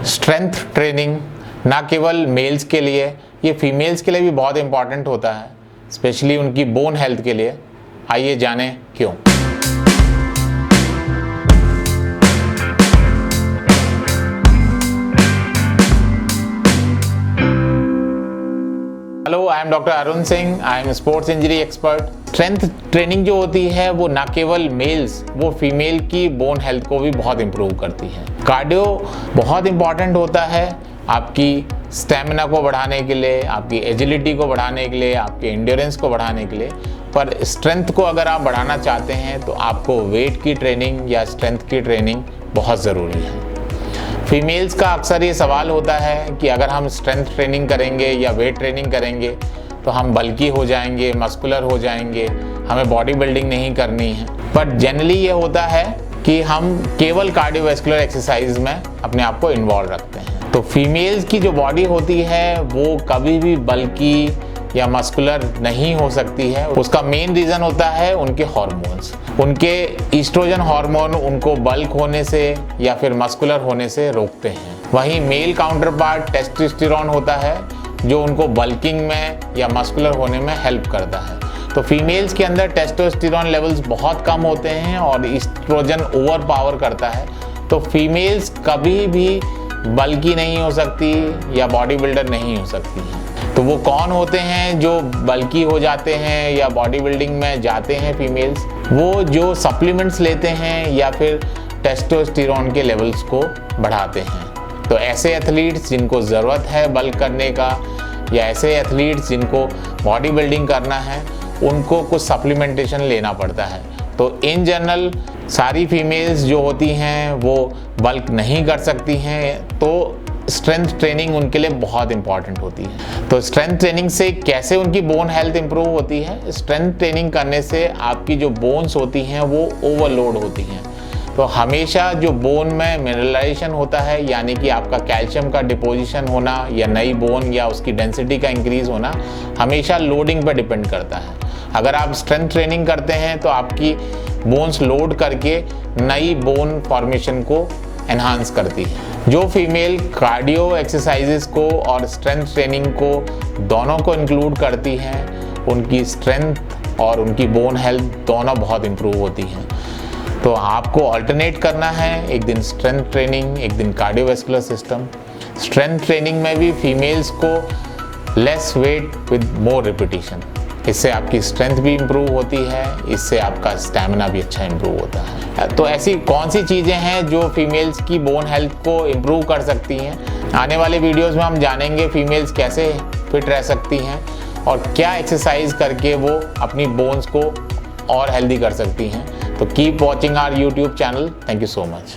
Strength training ना केवल mails के लिए, ये फीमेल्स के लिए भी बहुत इंपॉर्टेंट होता है, स्पेशली उनकी बोन हेल्थ के लिए। आइए जानें क्यों। Hello, I am doctor Arun Singh, I am sports injury expert. Strength training जो होती है वो ना केवल मेल्स, वो फीमेल की बोन हेल्थ को भी बहुत इंप्रूव करती है। कार्डियो बहुत इंपॉर्टेंट होता है आपकी स्टेमिना को बढ़ाने के लिए, आपकी एजिलिटी को बढ़ाने के लिए, आपके एंड्योरेंस को बढ़ाने के लिए। पर स्ट्रेंथ को अगर आप बढ़ाना चाहते हैं तो आपको वेट की ट्रेनिंग या स्ट्रेंथ की ट्रेनिंग बहुत ज़रूरी है। फीमेल्स का अक्सर ये सवाल होता है कि अगर हम स्ट्रेंथ ट्रेनिंग करेंगे या वेट ट्रेनिंग करेंगे तो हम बल्की हो जाएंगे, मस्कुलर हो जाएंगे, हमें बॉडी बिल्डिंग नहीं करनी है। पर जनरली ये होता है कि हम केवल कार्डियोवैस्कुलर एक्सरसाइज में अपने आप को इन्वॉल्व रखते हैं। तो फीमेल्स की जो बॉडी होती है वो कभी भी बल्की या मस्कुलर नहीं हो सकती है। उसका मेन रीज़न होता है उनके हॉर्मोन्स। उनके ईस्ट्रोजन हार्मोन उनको बल्क होने से या फिर मस्कुलर होने से रोकते हैं। वहीं मेल काउंटर पार्ट टेस्टोस्टेरोन होता है जो उनको बल्किंग में या मस्कुलर होने में हेल्प करता है। तो फीमेल्स के अंदर टेस्टोस्टेरोन लेवल्स बहुत कम होते हैं और ईस्ट्रोजन ओवर पावर करता है। तो फीमेल्स कभी भी बल्की नहीं हो सकती या बॉडी बिल्डर नहीं हो सकती हैं। तो वो कौन होते हैं जो बल्की हो जाते हैं या बॉडी बिल्डिंग में जाते हैं फीमेल्स? वो जो सप्लीमेंट्स लेते हैं या फिर टेस्टोस्टेरोन के लेवल्स को बढ़ाते हैं। तो ऐसे एथलीट्स जिनको ज़रूरत है बल्क करने का या ऐसे एथलीट्स जिनको बॉडी बिल्डिंग करना है, उनको कुछ सप्लीमेंटेशन लेना पड़ता है। तो इन जनरल सारी फीमेल्स जो होती हैं वो बल्क नहीं कर सकती हैं, तो स्ट्रेंथ ट्रेनिंग उनके लिए बहुत इंपॉर्टेंट होती है। तो स्ट्रेंथ ट्रेनिंग से कैसे उनकी बोन हेल्थ इंप्रूव होती है? स्ट्रेंथ ट्रेनिंग करने से आपकी जो बोन्स होती हैं वो ओवरलोड होती हैं। तो हमेशा जो बोन में मिनरलाइजेशन होता है, यानी कि आपका कैल्शियम का डिपोजिशन होना या नई बोन या उसकी डेंसिटी का इंक्रीज होना, हमेशा लोडिंग पर डिपेंड करता है। अगर आप स्ट्रेंथ ट्रेनिंग करते हैं तो आपकी बोन्स लोड करके नई बोन फॉर्मेशन को एनहांस करती है। जो फीमेल कार्डियो एक्सरसाइजेस को और स्ट्रेंथ ट्रेनिंग को दोनों को इंक्लूड करती हैं, उनकी स्ट्रेंथ और उनकी बोन हेल्थ दोनों बहुत इंप्रूव होती हैं। तो आपको अल्टरनेट करना है, एक दिन स्ट्रेंथ ट्रेनिंग, एक दिन कार्डियोवैस्कुलर सिस्टम। स्ट्रेंथ ट्रेनिंग में भी फीमेल्स को less weight with more repetition, इससे आपकी स्ट्रेंथ भी इम्प्रूव होती है, इससे आपका स्टैमिना भी अच्छा इम्प्रूव होता है। तो ऐसी कौन सी चीज़ें हैं जो फीमेल्स की बोन हेल्थ को इम्प्रूव कर सकती हैं? आने वाले वीडियोस में हम जानेंगे फीमेल्स कैसे फिट रह सकती हैं और क्या एक्सरसाइज करके वो अपनी बोन्स को और हेल्दी कर सकती हैं। तो keep watching our YouTube channel. Thank you so much.